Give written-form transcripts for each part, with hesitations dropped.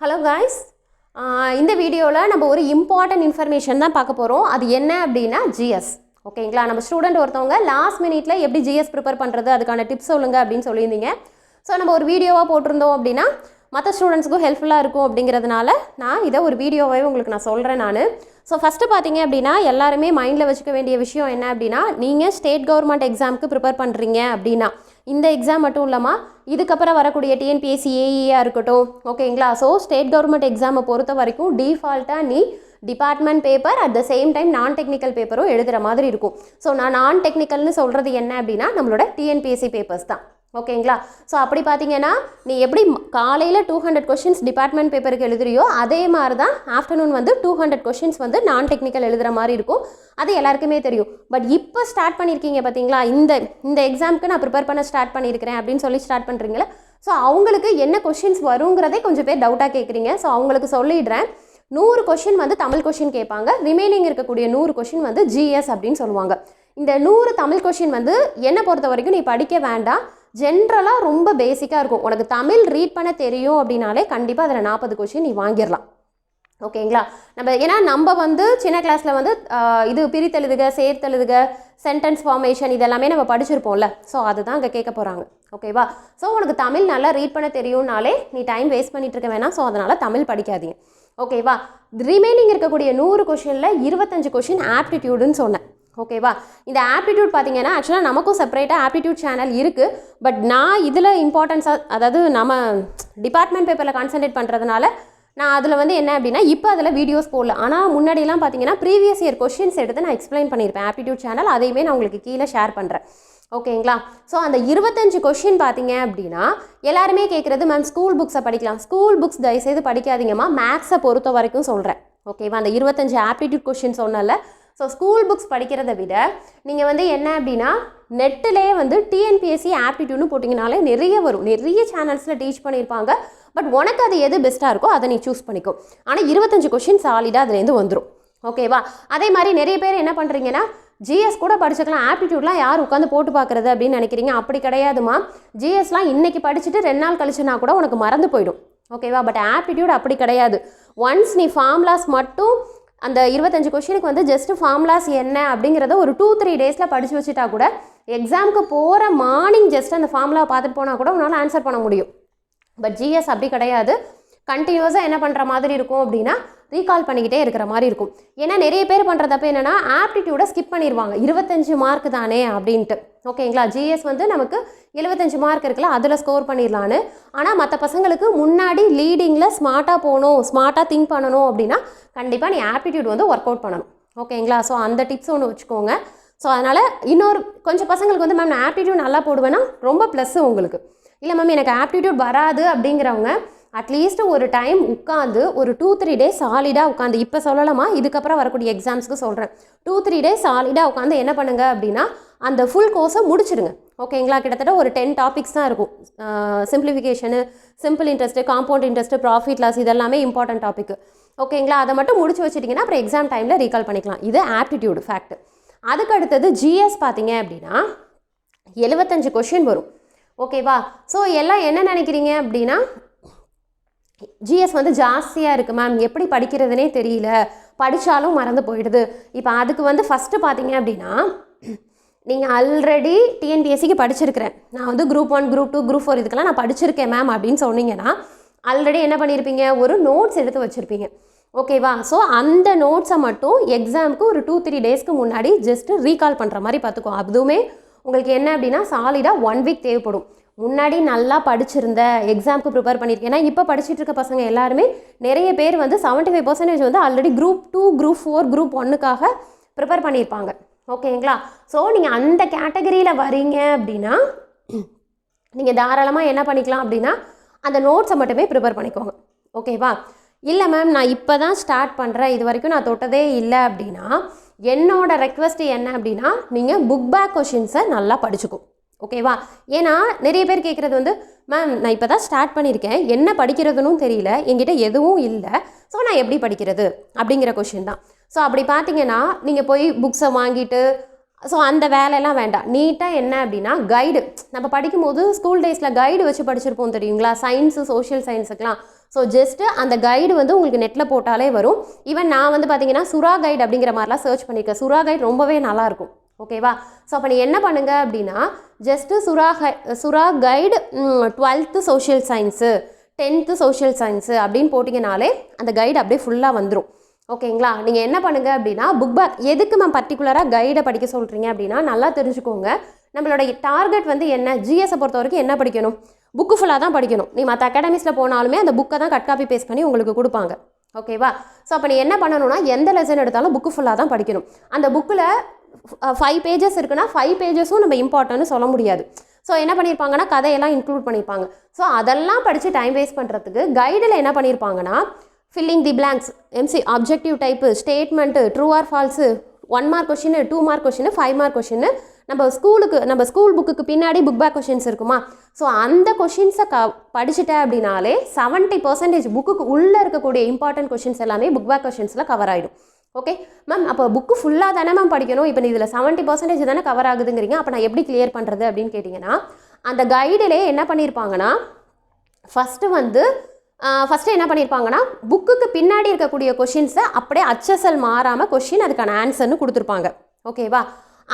Hello guys, இந்த வீடியோவில் நம்ம ஒரு இம்பார்ட்டன்ட் இன்ஃபர்மேஷன் தான் பார்க்க போகிறோம். அது என்ன அப்படின்னா ஜிஎஸ். ஓகேங்களா? நம்ம ஸ்டூடெண்ட் ஒருத்தவங்க லாஸ்ட் மினிட்ல எப்படி ஜிஎஸ் ப்ரிப்பேர் பண்ணுறது, அதுக்கான டிப்ஸ் சொல்லுங்க அப்படின்னு சொல்லியிருந்தீங்க. ஸோ நம்ம ஒரு வீடியோவாக போட்டிருந்தோம் அப்படின்னா மற்ற ஸ்டூடெண்ட்ஸுக்கும் ஹெல்ப்ஃபுல்லாக இருக்கும் அப்படிங்கிறதுனால நான் இதை ஒரு வீடியோவாகவே உங்களுக்கு நான் சொல்கிறேன். ஸோ ஃபஸ்ட்டு பார்த்தீங்க அப்படின்னா எல்லாருமே மைண்டில் வச்சுக்க வேண்டிய விஷயம் என்ன அப்படின்னா, நீங்கள் ஸ்டேட் கவர்மெண்ட் எக்ஸாமுக்கு ப்ரிப்பேர் பண்ணுறீங்க அப்படின்னா இந்த எக்ஸாம் மட்டும் இல்லாமல் இதுக்கப்புறம் வரக்கூடிய டிஎன்பிஎஸ்சி ஏஇயாக இருக்கட்டும், ஓகேங்களா? ஸோ ஸ்டேட் கவர்மெண்ட் எக்ஸாமை பொறுத்த வரைக்கும் டிஃபால்ட்டாக நீ department paper at the same time நான் டெக்னிக்கல் பேப்பரும் எழுதுகிற மாதிரி இருக்கும். ஸோ நான் டெக்னிக்கல்னு சொல்கிறது என்ன அப்படின்னா நம்மளோட டிஎன்பிஎஸ்சி பேப்பர்ஸ் தான். ஓகேங்களா? ஸோ அப்படி பார்த்தீங்கன்னா நீ எப்படி காலையில் 200 கொஷின்ஸ் டிபார்ட்மெண்ட் பேப்பருக்கு எழுதுறியோ அதே மாதிரி தான் ஆஃப்டர்நூன் வந்து 200 கொஷின்ஸ் வந்து நான் டெக்னிக்கல் எழுதுகிற மாதிரி இருக்கும். அது எல்லாருக்குமே தெரியும். பட் இப்போ ஸ்டார்ட் பண்ணியிருக்கீங்க பார்த்தீங்களா, இந்த எக்ஸாமுக்கு நான் ப்ரிப்பேர் பண்ண ஸ்டார்ட் பண்ணியிருக்கிறேன் அப்படின்னு சொல்லி ஸ்டார்ட் பண்ணுறீங்களா? ஸோ அவங்களுக்கு என்ன கொஷின்ஸ் வருங்கிறதே கொஞ்சம் பேர் டவுட்டாக கேட்குறீங்க. ஸோ அவங்களுக்கு சொல்லிடுறேன். 100 கொஷின் வந்து தமிழ் கொஷின் கேட்பாங்க. ரிமைனிங் இருக்கக்கூடிய 100 கொஷின் வந்து ஜிஎஸ் அப்படின்னு சொல்லுவாங்க. இந்த 100 தமிழ் கொஷின் வந்து என்னை பொறுத்த வரைக்கும் நீ படிக்க வேண்டாம். ஜென்ரலாக ரொம்ப பேசிக்காக இருக்கும். உனக்கு தமிழ் ரீட் பண்ண தெரியும் அப்படின்னாலே கண்டிப்பாக அதில் 40 கொஷின் நீ வாங்கிடலாம். ஓகேங்களா? ஏன்னா நம்ம வந்து சின்ன கிளாஸில் வந்து இது பிரித்தெழுதுக, சேர்த்தெழுதுக, சென்டென்ஸ் ஃபார்மேஷன் இதெல்லாமே நம்ம படிச்சிருப்போம்ல. ஸோ அதுதான் அங்கே கேட்க போகிறாங்க. ஓகேவா? ஸோ உனக்கு தமிழ் நல்லா ரீட் பண்ண தெரியும்னாலே நீ டைம் வேஸ்ட் பண்ணிட்டு இருக்க வேணாம். ஸோ அதனால் தமிழ் படிக்காதீங்க. ஓகேவா? ரிமைனிங் இருக்கக்கூடிய 100 கொஷினில் 25 கொஷின் ஆப்டிடியூடுன்னு சொன்னேன். ஓகேவா? இந்த ஆப்டிடியூட் பார்த்தீங்கன்னா ஆக்சுவலாக நமக்கும் செப்பரேட்டாக ஆப்டிடியூட் சேனல் இருக்குது. பட் நான் இதில் இம்பார்ட்டன்ஸாக, அதாவது நம்ம டிபார்ட்மெண்ட் பேப்பரில் கான்சன்ட்ரேட் பண்ணுறதுனால நான் அதில் வந்து என்ன அப்படின்னா இப்போ அதில் வீடியோஸ் போடல. ஆனால் முன்னாடிலாம் பார்த்தீங்கன்னா ப்ரீவியஸ் இயர் கொஷின்ஸ் எடுத்து நான் எக்ஸ்பிளைன் பண்ணியிருப்பேன் ஆப்டிடியூட் சேனல். அதையுமே நான் உங்களுக்கு கீழே ஷேர் பண்ணுறேன். ஓகேங்களா? ஸோ அந்த 25 கொஷின் பார்த்தீங்க அப்படின்னா எல்லாருமே கேட்குறது, மேம் ஸ்கூல் புக்ஸை படிக்கலாம். ஸ்கூல் புக்ஸ் தயவுசெய்து படிக்காதீங்கம்மா, மேக்ஸை பொறுத்த வரைக்கும் சொல்கிறேன். ஓகேவா? அந்த 25 ஆப்டிடியூட் கொஷின் சொன்னால. ஸோ ஸ்கூல் புக்ஸ் படிக்கிறத விட நீங்கள் வந்து என்ன அப்படின்னா நெட்டிலே வந்து டிஎன்பிஎஸ்சி ஆப்டிடியூட்னு போட்டிங்கனாலே நிறைய வரும். நிறைய சேனல்ஸில் டீச் பண்ணியிருப்பாங்க. பட் உனக்கு அது எது பெஸ்ட்டாக இருக்கோ அதை நீ சூஸ் பண்ணிக்கோ. ஆனால் 25 கொஷின் சாலிடாக அதுலேருந்து வந்துடும். ஓகேவா? அதே மாதிரி நிறைய பேர் என்ன பண்ணுறீங்கன்னா ஜிஎஸ் கூட படிச்சுக்கலாம், ஆப்டிடியூட்லாம் யார் உட்காந்து போட்டு பார்க்குறது அப்படின்னு நினைக்கிறீங்க. அப்படி கிடையாதுமா. ஜிஎஸ்லாம் இன்றைக்கி படிச்சுட்டு 2 நாள் கழிச்சுனா கூட உனக்கு மறந்து போயிடும். ஓகேவா? பட் ஆப்டிடியூட் அப்படி கிடையாது. ஒன்ஸ் நீ ஃபார்முலாஸ் மட்டும் அந்த 25 கொஷினுக்கு வந்து ஜஸ்ட்டு ஃபார்முலாஸ் என்ன அப்படிங்கிறத ஒரு 2-3 டேஸில் படித்து வச்சுட்டா கூட எக்ஸாமுக்கு போகிற மார்னிங் ஜஸ்ட் அந்த ஃபார்முலா பார்த்துட்டு போனால் கூட உன்னால் ஆன்சர் பண்ண முடியும். பட் ஜிஎஸ் அப்படி கிடையாது. கண்டினியூஸாக என்ன பண்ணுற மாதிரி இருக்கும் அப்படின்னா ரீகால் பண்ணிக்கிட்டே இருக்கிற மாதிரி இருக்கும். ஏன்னா நிறைய பேர் பண்ணுறதப்ப என்னென்னா ஆப்டிடியூடை ஸ்கிப் பண்ணிடுவாங்க. 25 மார்க் தானே அப்படின்ட்டு. ஓகேங்களா? ஜிஎஸ் வந்து நமக்கு 75 மார்க் இருக்குல்ல, அதில் ஸ்கோர் பண்ணிடலான்னு. ஆனால் மற்ற பசங்களுக்கு முன்னாடி லீடிங்கில் ஸ்மார்ட்டாக போகணும், ஸ்மார்ட்டாக திங்க் பண்ணணும் அப்படின்னா கண்டிப்பாக நீ ஆப்டிடியூட் வந்து ஒர்க் அவுட் பண்ணணும். ஓகேங்களா? ஸோ அந்த டிப்ஸ் ஒன்று வச்சுக்கோங்க. ஸோ அதனால் இன்னொரு கொஞ்சம் பசங்களுக்கு வந்து மேம் நான் ஆப்டிடியூட் நல்லா போடுவேன்னா ரொம்ப ப்ளஸ்ஸு உங்களுக்கு. இல்லை மேம் எனக்கு ஆப்டிடியூட் வராது அப்படிங்கிறவங்க அட்லீஸ்ட் ஒரு டைம் உட்காந்து ஒரு 2-3 டேஸ் சாலிடாக உட்காந்து, இப்போ சொல்லலாமா, இதுக்கப்புறம் வரக்கூடிய எக்ஸாம்ஸ்க்கு சொல்கிறேன், 2-3 டேஸ் சாலிடாக உட்காந்து என்ன பண்ணுங்க அப்படின்னா அந்த ஃபுல் கோர்ஸை முடிச்சிடுங்க. ஓகேங்களா? கிட்டத்தட்ட ஒரு 10 டாபிக்ஸ் தான் இருக்கும். Simplification, simple interest, compound interest, profit loss இதெல்லாமே இம்பார்ட்டன்ட் டாபிக். ஓகேங்களா? அதை மட்டும் முடிச்சு வச்சுட்டிங்கன்னா அப்புறம் எக்ஸாம் டைமில் ரீகால் பண்ணிக்கலாம். இது ஆப்டிடியூடு ஃபேக்ட். அதுக்கு அடுத்தது ஜிஎஸ் பார்த்தீங்க அப்படின்னா 75 கொஷின் வரும். ஓகேவா? ஸோ எல்லாம் என்ன நினைக்கிறீங்க அப்படின்னா ஜிஎஸ் வந்து ஜாஸ்தியாக இருக்குது மேம், எப்படி படிக்கிறதுனே தெரியல, படித்தாலும் மறந்து போயிடுது. இப்போ அதுக்கு வந்து ஃபஸ்ட்டு பார்த்தீங்க அப்படின்னா நீங்கள் ஆல்ரெடி டிஎன்பிஎஸ்சிக்கு படிச்சிருக்கிறேன், நான் வந்து குரூப் 1, குரூப் 2, குரூப் 4 இதுக்கெல்லாம் நான் படிச்சிருக்கேன் மேம் அப்படின்னு சொன்னீங்கன்னா ஆல்ரெடி என்ன பண்ணியிருப்பீங்க, ஒரு நோட்ஸ் எடுத்து வச்சுருப்பீங்க. ஓகேவா? ஸோ அந்த நோட்ஸை மட்டும் எக்ஸாமுக்கு ஒரு 2-3 டேஸ்க்கு முன்னாடி ஜஸ்ட்டு ரீகால் பண்ணுற மாதிரி பார்த்துக்கோ. அதுவுமே உங்களுக்கு என்ன அப்படின்னா சாலிடாக 1 வீக் தேவைப்படும். முன்னாடி நல்லா படிச்சிருந்த எக்ஸாமுக்கு ப்ரிப்பேர் பண்ணியிருக்கேன். ஏன்னா இப்போ படிச்சுட்டு இருக்க பசங்க எல்லாருமே நிறைய பேர் வந்து 75% வந்து ஆல்ரெடி குரூப் 2, குரூப் 4, குரூப் 1க்காக ப்ரிப்பேர் பண்ணியிருப்பாங்க. ஓகேங்களா? ஸோ நீங்கள் அந்த கேட்டகரியில் வரீங்க அப்படின்னா நீங்கள் தாராளமாக என்ன பண்ணிக்கலாம் அப்படின்னா அந்த நோட்ஸை மட்டுமே ப்ரிப்பேர் பண்ணிக்கோங்க. ஓகேவா? இல்லை மேம் நான் இப்போ தான் ஸ்டார்ட் பண்ணுறேன், இது வரைக்கும் நான் தொட்டதே இல்லை அப்படின்னா என்னோட ரெக்வஸ்ட் என்ன அப்படின்னா நீங்கள் புக் பேக் கொஷின்ஸை நல்லா படிச்சுக்கோ. ஓகேவா? ஏன்னா நிறைய பேர் கேட்குறது வந்து மேம் நான் இப்போ தான் ஸ்டார்ட் பண்ணியிருக்கேன், என்ன படிக்கிறதுனும் தெரியல, என்கிட்ட எதுவும் இல்லை, ஸோ நான் எப்படி படிக்கிறது அப்படிங்கிற கொஷின் தான். ஸோ அப்படி பார்த்தீங்கன்னா நீங்கள் போய் புக்ஸை வாங்கிட்டு ஸோ அந்த வேலையெல்லாம் வேண்டாம். நீட்டாக என்ன அப்படின்னா கைடு, நம்ம படிக்கும்போது ஸ்கூல் டேஸில் கைடு வச்சு படிச்சிருப்போம் தெரியுங்களா, சயின்ஸு, சோஷியல் சயின்ஸுக்கெலாம். ஸோ ஜஸ்ட்டு அந்த கைடு வந்து உங்களுக்கு நெட்டில் போட்டாலே வரும். ஈவன் நான் வந்து பார்த்தீங்கன்னா சுறா கைடு அப்படிங்கிற மாதிரிலாம் சர்ச் பண்ணியிருக்கேன். சுறா கைடு ரொம்பவே நல்லாயிருக்கும். ஓகேவா? ஸோ அப்போ நீ என்ன பண்ணுங்க அப்படின்னா ஜஸ்ட்டு சுறா guide 12th social science 10th social science அப்படின்னு போட்டிங்கனாலே அந்த கைடு அப்படியே ஃபுல்லாக வந்துடும். ஓகேங்களா? நீங்கள் என்ன பண்ணுங்கள் அப்படின்னா புக் பேக் எதுக்கு மேம் பர்டிகுலராக கைடை படிக்க சொல்கிறீங்க அப்படின்னா நல்லா தெரிஞ்சுக்கோங்க. நம்மளோட டார்கெட் வந்து என்ன, ஜிஎஸை பொறுத்த வரைக்கும் என்ன படிக்கணும், புக்கு ஃபுல்லாக தான் படிக்கணும். நீ மற்ற அகாடமிஸில் போனாலுமே அந்த புக்கை தான் கட் காப்பி பேஸ்ட் பண்ணி உங்களுக்கு கொடுப்பாங்க. ஓகேவா? ஸோ அப்போ நீ என்ன பண்ணணும்னா எந்த லெசன் எடுத்தாலும் புக்கு ஃபுல்லாக தான் படிக்கணும். அந்த புக்கில் 5 pages இருக்குன்னா 5 pagesம் நம்ம இம்பார்ட்டன்ட்னு சொல்ல முடியாது. ஸோ என்ன பண்ணியிருப்பாங்கன்னா கதையெல்லாம் இன்க்ளூட் பண்ணியிருப்பாங்க. ஸோ அதெல்லாம் படித்து டைம் வேஸ்ட் பண்ணுறதுக்கு கைடில் என்ன பண்ணியிருப்பாங்கன்னா filling the blanks, objective type, statement, true or false, 1 mark question, 2 mark question, 5 mark question, நம்ம ஸ்கூல் புக்குக்கு பின்னாடி புக் பேக் கொஷின்ஸ் இருக்குமா. ஸோ அந்த கொஷின்ஸை படிச்சுட்டேன் அப்படின்னாலே 70% புக்குக்கு உள்ளே இருக்கக்கூடிய இம்பார்ட்டன்ட் கொஷின்ஸ் எல்லாமே புக் பேக் கொஷின்ஸில் கவர் ஆகிடும். ஓகே மேம், அப்போ புக்கு ஃபுல்லாக தானே மேம் படிக்கணும், இப்போ இதில் 70% தானே கவர் ஆகுதுங்கிறீங்க, அப்போ நான் எப்படி கிளியர் பண்ணுறது அப்படின்னு கேட்டிங்கன்னா அந்த கைடிலே என்ன பண்ணியிருப்பாங்கன்னா ஃபஸ்ட்டு என்ன பண்ணியிருப்பாங்கன்னா புக்குக்கு பின்னாடி இருக்கக்கூடிய கொஷின்ஸை அப்படியே HSL மாறாமல் கொஷின் அதுக்கான ஆன்சர்னு கொடுத்துருப்பாங்க. ஓகேவா?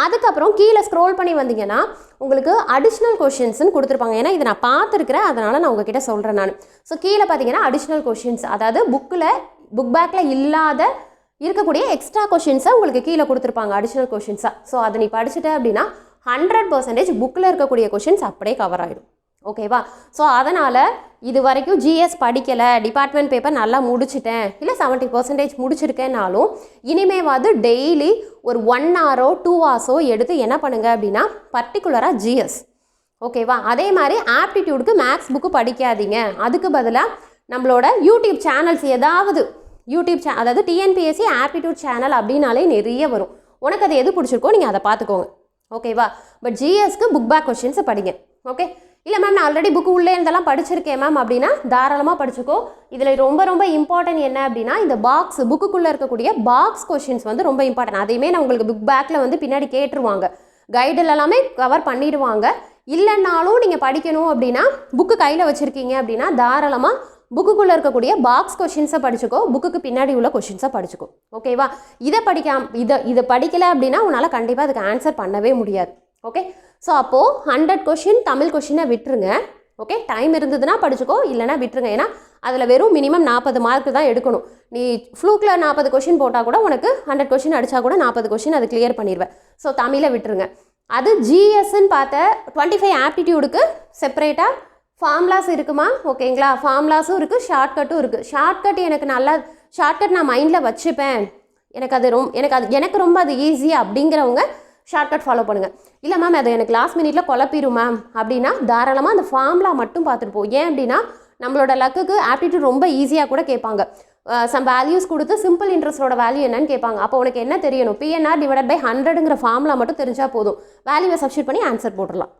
அதுக்கப்புறம் கீழே ஸ்க்ரோல் பண்ணி வந்தீங்கன்னா உங்களுக்கு அடிஷ்னல் கொஷின்ஸ்னு கொடுத்துருப்பாங்க. ஏன்னா இதை நான் பார்த்துருக்கிறேன், அதனால் நான் உங்ககிட்ட சொல்கிறேன் நான். ஸோ கீழே பார்த்தீங்கன்னா அடிஷ்னல் கொஷின்ஸ், அதாவது புக் பேக்கில் இருக்கக்கூடிய எக்ஸ்ட்ரா கொஷின்ஸை உங்களுக்கு கீழே கொடுத்துருப்பாங்க அடிஷ்னல் கொஷின்ஸாக. ஸோ அதை நீ படிச்சுட்ட அப்படின்னா 100% புக்கில் இருக்கக்கூடிய கொஷின்ஸ் அப்படியே கவர் ஆகிடும். ஓகேவா? ஸோ அதனால் இது வரைக்கும் ஜிஎஸ் படிக்கலை, டிபார்ட்மெண்ட் பேப்பர் நல்லா முடிச்சிட்டேன், இல்லை 70% முடிச்சிருக்கேன்னாலும் இனிமேவாது டெய்லி ஒரு 1 hour 2 hours எடுத்து என்ன பண்ணுங்க அப்படின்னா பர்டிகுலராக ஜிஎஸ். ஓகேவா? அதே மாதிரி ஆப்டிடியூடுக்கு மேக்ஸ் புக்கு படிக்காதீங்க. அதுக்கு பதிலாக நம்மளோட யூடியூப் சேனல்ஸ் ஏதாவது அதாவது டிஎன்பிஎஸ்சி ஆப்டிடியூட் சேனல் அப்படின்னாலே நிறைய வரும். உனக்கு அது எது பிடிச்சிருக்கோ நீங்கள் அதை பார்த்துக்கோங்க. ஓகேவா? பட் ஜிஎஸ்க்கு புக் பேக் கொஷின்ஸை படிங்க. ஓகே? இல்லை மேம் நான் ஆல்ரெடி புக்கு உள்ளே இருந்தெல்லாம் படிச்சிருக்கேன் மேம் அப்படின்னா தாராளமாக படிச்சுக்கோ. இதில் ரொம்ப ரொம்ப இம்பார்ட்டன்ட் என்ன அப்படின்னா இந்த புக்குக்குள்ளே இருக்கக்கூடிய பாக்ஸ் கொஷின்ஸ் வந்து ரொம்ப இம்பார்ட்டன்ட். அதையுமே நான் உங்களுக்கு புக் பேக்கில் வந்து பின்னாடி கேட்டுருவாங்க, கைடில் எல்லாமே கவர் பண்ணிடுவாங்க. இல்லைன்னாலும் நீங்கள் படிக்கணும் அப்படின்னா புக்கு கையில் வச்சுருக்கீங்க அப்படின்னா தாராளமாக புக்குக்குள்ளே இருக்கக்கூடிய பாக்ஸ் கொஷின்ஸை படிச்சுக்கோ, புக்குக்கு பின்னாடி உள்ள கொஷின்ஸை படிச்சுக்கோ. ஓகேவா? இதை படிக்கலை அப்படின்னா உன்னால் கண்டிப்பாக அதுக்கு ஆன்சர் பண்ணவே முடியாது. ஓகே? ஸோ அப்போது 100 கொஷின் தமிழ் கொஷினை விட்டுருங்க. ஓகே? டைம் இருந்ததுன்னா படிச்சுக்கோ, இல்லைனா விட்டுருங்க. ஏன்னா அதில் வெறும் மினிமம் 40 மார்க் தான் எடுக்கணும். நீ ஃப்ளூக்கில் 40 கொஷின் போட்டால் கூட உனக்கு 100 கொஷின் அடித்தா கூட 40 கொஷின் அது கிளியர் பண்ணிடுவேன். ஸோ தமிழை விட்டுருங்க. அது ஜிஎஸ்ன்னு பார்த்த 25 ஆப்டிடியூடுக்கு செப்பரேட்டாக ஃபார்முலாஸ் இருக்குமா? ஓகேங்களா? ஃபார்முலாஸும் இருக்குது, ஷார்ட்கட்டும் இருக்குது. ஷார்ட்கட் நான் மைண்டில் வச்சுப்பேன், எனக்கு ரொம்ப அது ஈஸி அப்படிங்கிறவங்க ஷார்ட்கட் ஃபாலோ பண்ணுங்கள். இல்லை மேம் அது எனக்கு லாஸ்ட் மினிட்ல குழப்பிடும் மேம் அப்படின்னா தாராளமாக அந்த ஃபார்முலா மட்டும் பார்த்துட்டு போ. ஏன் அப்படின்னா நம்மளோட லக்குக்கு ஆப்டிடியூட் ரொம்ப ஈஸியாக கூட கேட்பாங்க. சம் வேல்யூஸ் கொடுத்து சிம்பிள் இன்ட்ரெஸ்டோட வேல்யூ என்னன்னு கேட்பாங்க. அப்போ உனக்கு என்ன தெரியணும், PNR / 100ங்கிற ஃபார்முலா மட்டும் தெரிஞ்சால் போதும், வேல்யூவை சப்ஸ்டியூட் பண்ணி ஆன்சர் போட்டுடலாம்.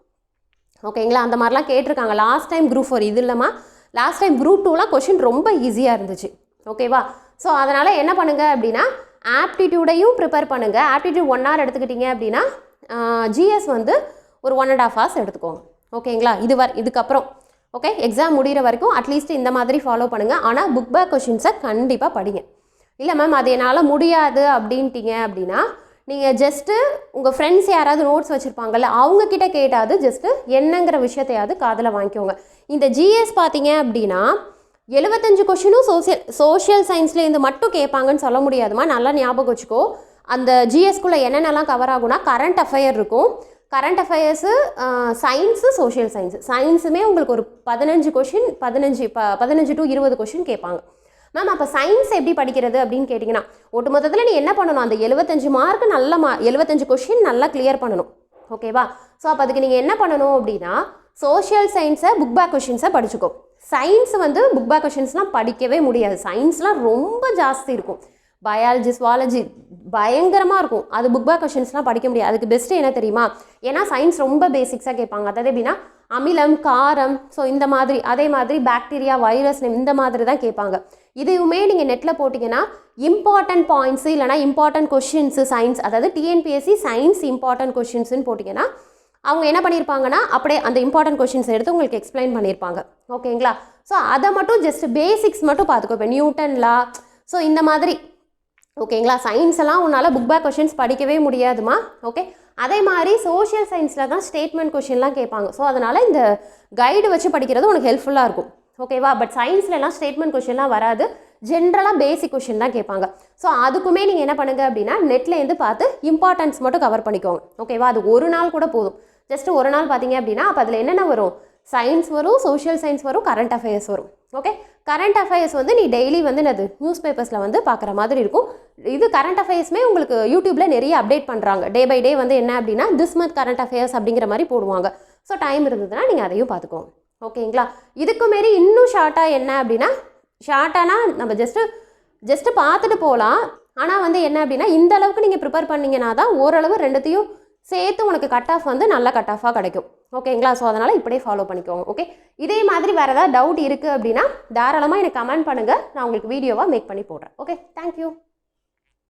ஓகேங்களா? அந்த மாதிரிலாம் கேட்டிருக்காங்க லாஸ்ட் டைம் Group 4. இது இல்லாமல் லாஸ்ட் டைம் Group 2லாம் கொஷின் ரொம்ப ஈஸியாக இருந்துச்சு. ஓகேவா? ஸோ அதனால் என்ன பண்ணுங்கள் அப்படின்னா ஆப்டிடியூடையும் ப்ரிப்பேர் பண்ணுங்கள். ஆப்டிடியூட் 1 hour எடுத்துக்கிட்டீங்க அப்படின்னா ஜிஎஸ் வந்து ஒரு 1.5 hours எடுத்துக்கோங்க. ஓகேங்களா? இதுக்கப்புறம் ஓகே எக்ஸாம் முடிகிற வரைக்கும் அட்லீஸ்ட் இந்த மாதிரி ஃபாலோ பண்ணுங்கள். ஆனால் புக் பேக் கொஷின்ஸை கண்டிப்பாக படிங்க. இல்லை மேம் அது என்னால் முடியாது அப்படின்ட்டிங்க அப்படின்னா நீங்கள் ஜஸ்ட்டு உங்கள் ஃப்ரெண்ட்ஸ் யாராவது நோட்ஸ் வச்சுருப்பாங்கல்ல அவங்கக்கிட்ட கேட்டாவது ஜஸ்ட்டு என்னங்கிற விஷயத்தையாவது காதில் வாங்கிக்கோங்க. இந்த ஜிஎஸ் பார்த்தீங்க அப்படின்னா 75 கொஷினும் சோஷியல் சயின்ஸ்லேருந்து மட்டும் கேட்பாங்கன்னு சொல்ல முடியாதுமா. நல்லா ஞாபகம் வச்சுக்கோ. அந்த ஜிஎஸ்குள்ளே என்னென்னலாம் கவர் ஆகும்னா கரண்ட் அஃபேர் இருக்கும். கரண்ட் அஃபேர்ஸு, சயின்ஸு, சோஷியல் சயின்ஸுமே உங்களுக்கு ஒரு 15 கொஷின் 15 to 20 கொஷின் கேட்பாங்க. மேம் அப்போ சயின்ஸ் எப்படி படிக்கிறது அப்படின்னு கேட்டிங்கன்னா ஒட்டு மொத்தத்தில் நீ என்ன பண்ணணும், அந்த 75 மார்க் 75 கொஷின் நல்லா கிளியர் பண்ணணும். ஓகேவா? ஸோ அப்போ அதுக்கு நீங்கள் என்ன பண்ணணும் அப்படின்னா சோஷியல் சயின்ஸை புக் பேக் கொஷின்ஸை படிச்சுக்கோ. சயின்ஸ் வந்து புக் பேக் கொஷின்ஸ்லாம் படிக்கவே முடியாது. சயின்ஸ்லாம் ரொம்ப ஜாஸ்தி இருக்கும். பயாலஜி, சுவாலஜி பயங்கரமாக இருக்கும். அது புக் பேக் கொஷின்ஸ்லாம் படிக்க முடியாது. அதுக்கு பெஸ்ட்டு என்ன தெரியுமா? ஏன்னா சயின்ஸ் ரொம்ப பேசிக்ஸாக கேட்பாங்க. அதாவது எப்படின்னா அமிலம், காரம், ஸோ இந்த மாதிரி, அதே மாதிரி பாக்டீரியா, வைரஸ் இந்த மாதிரி தான் கேட்பாங்க. இதுவுமே நீங்கள் நெட்டில் போட்டிங்கன்னா இம்பார்ட்டன்ட் பாயிண்ட்ஸு இல்லைனா இம்பார்ட்டன்ட் கொஷின்ஸு சயின்ஸ், அதாவது டிஎன்பிஎஸ்சி சயின்ஸ் இம்பார்ட்டன்ட் கொஷின்ஸுன்னு போட்டிங்கன்னா அவங்க என்ன பண்ணியிருப்பாங்கன்னா அப்படியே அந்த இம்பார்ட்டன்ட் கொஷின்ஸ் எடுத்து உங்களுக்கு எக்ஸ்பிளைன் பண்ணியிருப்பாங்க. ஓகேங்களா? ஸோ அதை மட்டும் ஜஸ்ட் பேசிக்ஸ் மட்டும் பார்த்துக்கோ. இப்போ நியூட்டன் லா, ஸோ இந்த மாதிரி. ஓகேங்களா? சயின்ஸ் எல்லாம் உன்னால் புக் பேக் கொஷின்ஸ் படிக்கவே முடியாதுமா. ஓகே, அதே மாதிரி சோஷியல் சயின்ஸில் தான் ஸ்டேட்மெண்ட் கொஷின்லாம் கேட்பாங்க. ஸோ அதனால் இந்த கைடு வச்சு படிக்கிறது உனக்கு ஹெல்ப்ஃபுல்லாக இருக்கும். ஓகேவா? பட் சயின்ஸ்லலாம் ஸ்டேட்மெண்ட் கொஷின்லாம் வராது, ஜென்ரலாக பேசிக் கொஷின் தான் கேட்பாங்க. ஸோ அதுக்குமே நீங்கள் என்ன பண்ணுங்க அப்படின்னா நெட்லேருந்து பார்த்து இம்பார்ட்டன்ஸ் மட்டும் கவர் பண்ணிக்கோங்க. ஓகேவா? அது ஒரு நாள் கூட போதும். ஜஸ்ட் ஒரு நாள் பார்த்தீங்க அப்படின்னா அப்போ அதில் என்னென்ன வரும்? சயின்ஸ் வரும், சோஷியல் சயின்ஸ் வரும், கரண்ட் அஃபேர்ஸ் வரும். ஓகே, கரண்ட் அஃபேர்ஸ் வந்து நீ டெய்லி வந்து என்னது நியூஸ் பேப்பர்ஸில் வந்து பார்க்குற மாதிரி இருக்கும். இது கரண்ட் அஃபேர்ஸ்மே உங்களுக்கு யூடியூப்பில் நிறைய அப்டேட் பண்ணுறாங்க. டே பை டே வந்து என்ன அப்படின்னா திஸ் மந்த் கரண்ட் அஃபேர்ஸ் அப்படிங்கிற மாதிரி போடுவாங்க. ஸோ டைம் இருந்ததுன்னா நீங்கள் அதையும் பார்த்துக்கோங்க. ஓகேங்களா? இதுக்கு மாரி இன்னும் ஷார்ட்டாக என்ன அப்படின்னா, ஷார்ட்டானா நம்ம ஜஸ்ட்டு பார்த்துட்டு போகலாம். ஆனால் வந்து என்ன அப்படின்னா இந்த அளவுக்கு நீங்கள் ப்ரிப்பேர் பண்ணிங்கன்னா தான் ஓரளவு ரெண்டுத்தையும் சேர்த்து உனக்கு கட் ஆஃப் வந்து நல்ல கட் ஆஃபாக கிடைக்கும். ஓகேங்களா? ஸோ அதனால் இப்படியே ஃபாலோ பண்ணிக்கோங்க. ஓகே, இதே மாதிரி வேறு ஏதாவது டவுட் இருக்குது அப்படின்னா தாராளமாக எனக்கு கமெண்ட் பண்ணுங்கள், நான் உங்களுக்கு வீடியோவாக மேக் பண்ணி போடுறேன். Okay, thank you.